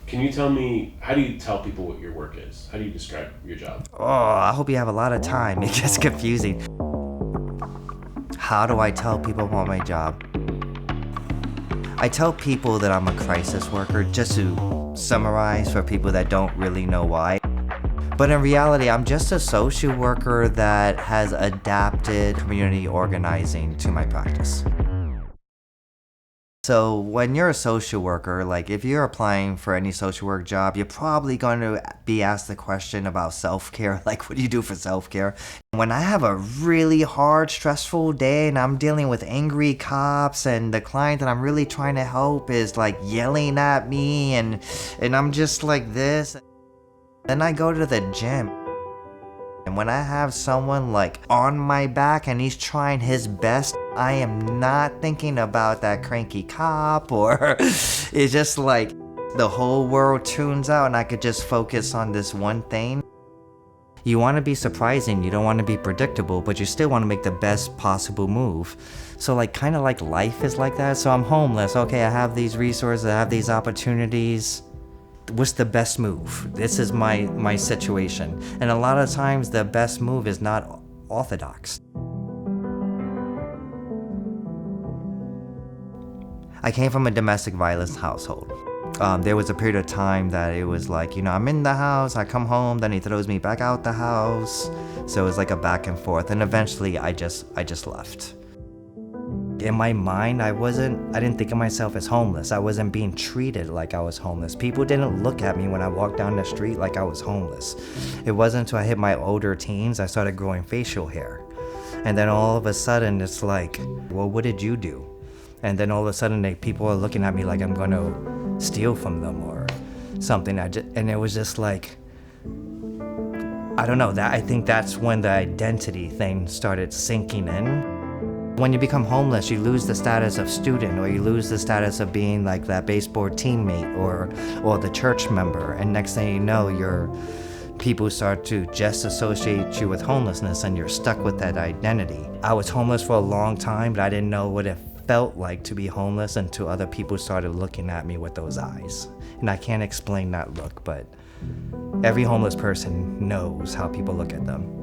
Can you tell me, how do you tell people what your work is? How do you describe your job? Oh, I hope you have a lot of time. It gets confusing. How do I tell people about my job? I tell people that I'm a crisis worker just to summarize for people that don't really know why. But in reality, I'm just a social worker that has adapted community organizing to my practice. So when you're a social worker, like if you're applying for any social work job, you're probably going to be asked the question about self-care, like what do you do for self-care? When I have a really hard, stressful day and I'm dealing with angry cops and the client that I'm really trying to help is like yelling at me and I'm just like this, then I go to the gym. And when I have someone like on my back and he's trying his best, I am not thinking about that cranky cop or it's just like the whole world tunes out and I could just focus on this one thing. You want to be surprising, you don't want to be predictable, but you still want to make the best possible move. So like kind of like life is like that. So I'm homeless. Okay, I have these resources, I have these opportunities. What's the best move? This is my situation. And a lot of times the best move is not orthodox. I came from a domestic violence household. There was a period of time that it was like, I'm in the house, I come home, then he throws me back out the house. So it was like a back and forth. And eventually I just left. In my mind, I didn't think of myself as homeless. I wasn't being treated like I was homeless. People didn't look at me when I walked down the street like I was homeless. It wasn't until I hit my older teens I started growing facial hair. And then all of a sudden it's like, well, what did you do? And then all of a sudden people are looking at me like I'm going to steal from them or something. And it was just like, I don't know, I think that's when the identity thing started sinking in. When you become homeless, you lose the status of student or you lose the status of being like that baseball teammate or the church member. And next thing you know, people start to just associate you with homelessness and you're stuck with that identity. I was homeless for a long time, but I didn't know what it felt like to be homeless until other people started looking at me with those eyes. And I can't explain that look, but every homeless person knows how people look at them.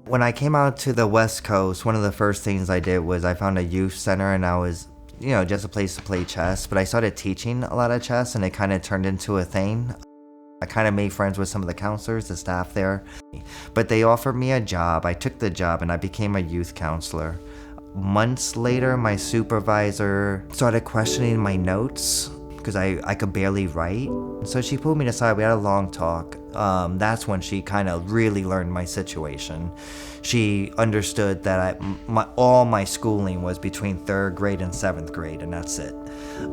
When I came out to the West Coast, one of the first things I did was I found a youth center and I was, just a place to play chess, but I started teaching a lot of chess and it kind of turned into a thing. I kind of made friends with some of the counselors, the staff there, but they offered me a job. I took the job and I became a youth counselor. Months later, my supervisor started questioning my notes because I could barely write. So she pulled me aside, we had a long talk. That's when she kind of really learned my situation. She understood that all my schooling was between 3rd grade and 7th grade, and that's it.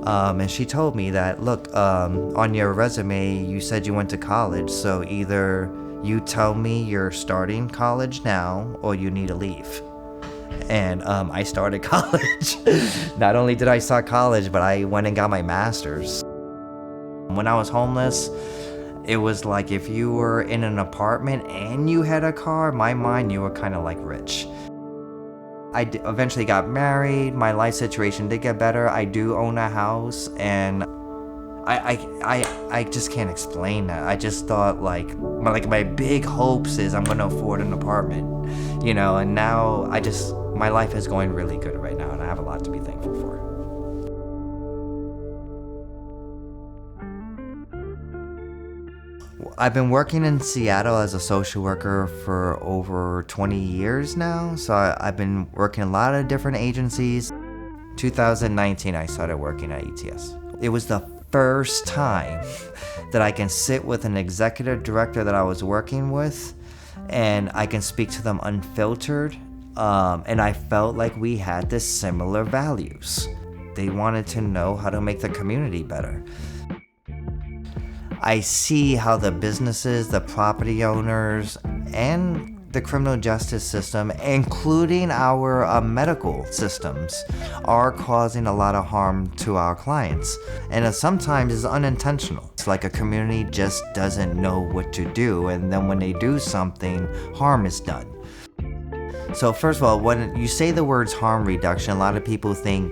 And she told me that, look, on your resume, you said you went to college, so either you tell me you're starting college now, or you need to leave. And I started college. Not only did I start college, but I went and got my master's. When I was homeless, it was like if you were in an apartment and you had a car, in my mind, you were kind of like rich. I eventually got married. My life situation did get better. I do own a house, and I just can't explain that. I just thought like my big hopes is I'm gonna afford an apartment, and now my life is going really good right now, and I have a lot to be thankful for. I've been working in Seattle as a social worker for over 20 years now, so I've been working in a lot of different agencies. 2019, I started working at ETS. It was the first time that I can sit with an executive director that I was working with, and I can speak to them unfiltered, and I felt like we had the similar values. They wanted to know how to make the community better. I see how the businesses, the property owners, and the criminal justice system, including our medical systems, are causing a lot of harm to our clients. And sometimes it's unintentional. It's like a community just doesn't know what to do, and then when they do something, harm is done. So first of all, when you say the words harm reduction, a lot of people think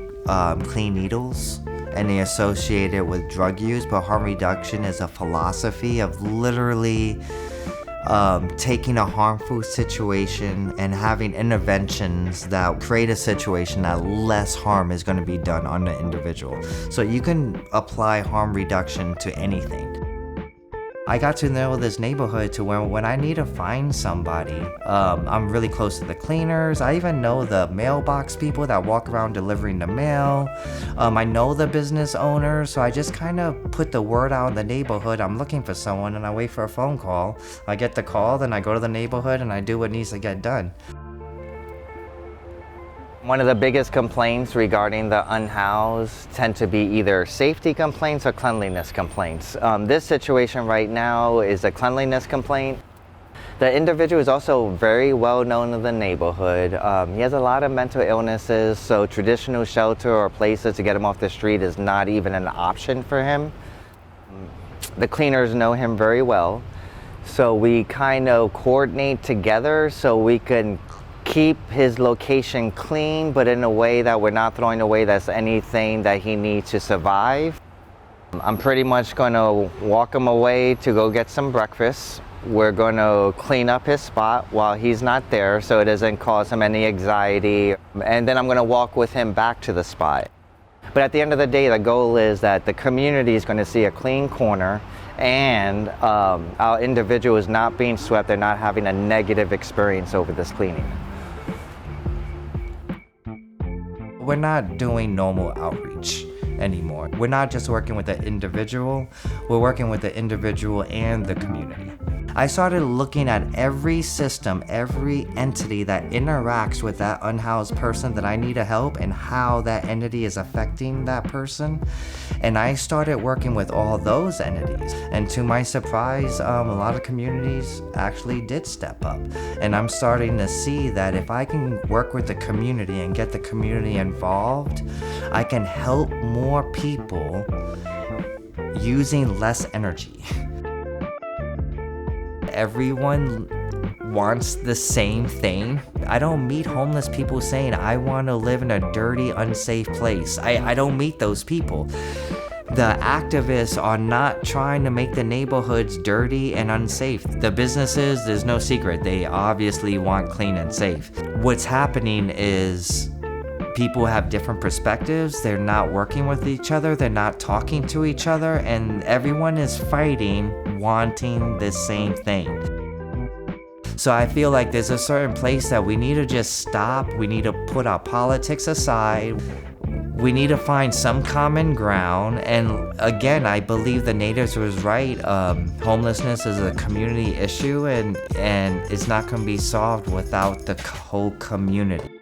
clean needles. and they associate it with drug use, but harm reduction is a philosophy of literally taking a harmful situation and having interventions that create a situation that less harm is going to be done on the individual. So you can apply harm reduction to anything. I got to know this neighborhood to where when I need to find somebody, I'm really close to the cleaners. I even know the mailbox people that walk around delivering the mail. I know the business owners, so I just kind of put the word out in the neighborhood. I'm looking for someone and I wait for a phone call. I get the call, then I go to the neighborhood and I do what needs to get done. One of the biggest complaints regarding the unhoused tend to be either safety complaints or cleanliness complaints. This situation right now is a cleanliness complaint. The individual is also very well known in the neighborhood. He has a lot of mental illnesses, so traditional shelter or places to get him off the street is not even an option for him. The cleaners know him very well, so we kind of coordinate together so we can keep his location clean, but in a way that we're not throwing away that's anything that he needs to survive. I'm pretty much going to walk him away to go get some breakfast. We're going to clean up his spot while he's not there so it doesn't cause him any anxiety. And then I'm going to walk with him back to the spot. But at the end of the day, the goal is that the community is going to see a clean corner and our individual is not being swept. They're not having a negative experience over this cleaning. We're not doing normal outreach anymore. We're not just working with the individual, we're working with the individual and the community. I started looking at every system, every entity that interacts with that unhoused person that I need to help and how that entity is affecting that person. And I started working with all those entities. And to my surprise, a lot of communities actually did step up. And I'm starting to see that if I can work with the community and get the community involved, I can help more people using less energy. Everyone wants the same thing. I don't meet homeless people saying, I want to live in a dirty, unsafe place. I don't meet those people. The activists are not trying to make the neighborhoods dirty and unsafe. The businesses, there's no secret, they obviously want clean and safe. What's happening is people have different perspectives, they're not working with each other, they're not talking to each other, and everyone is fighting, wanting the same thing. So I feel like there's a certain place that we need to just stop, we need to put our politics aside, we need to find some common ground, and again, I believe the natives was right, homelessness is a community issue and it's not going to be solved without the whole community.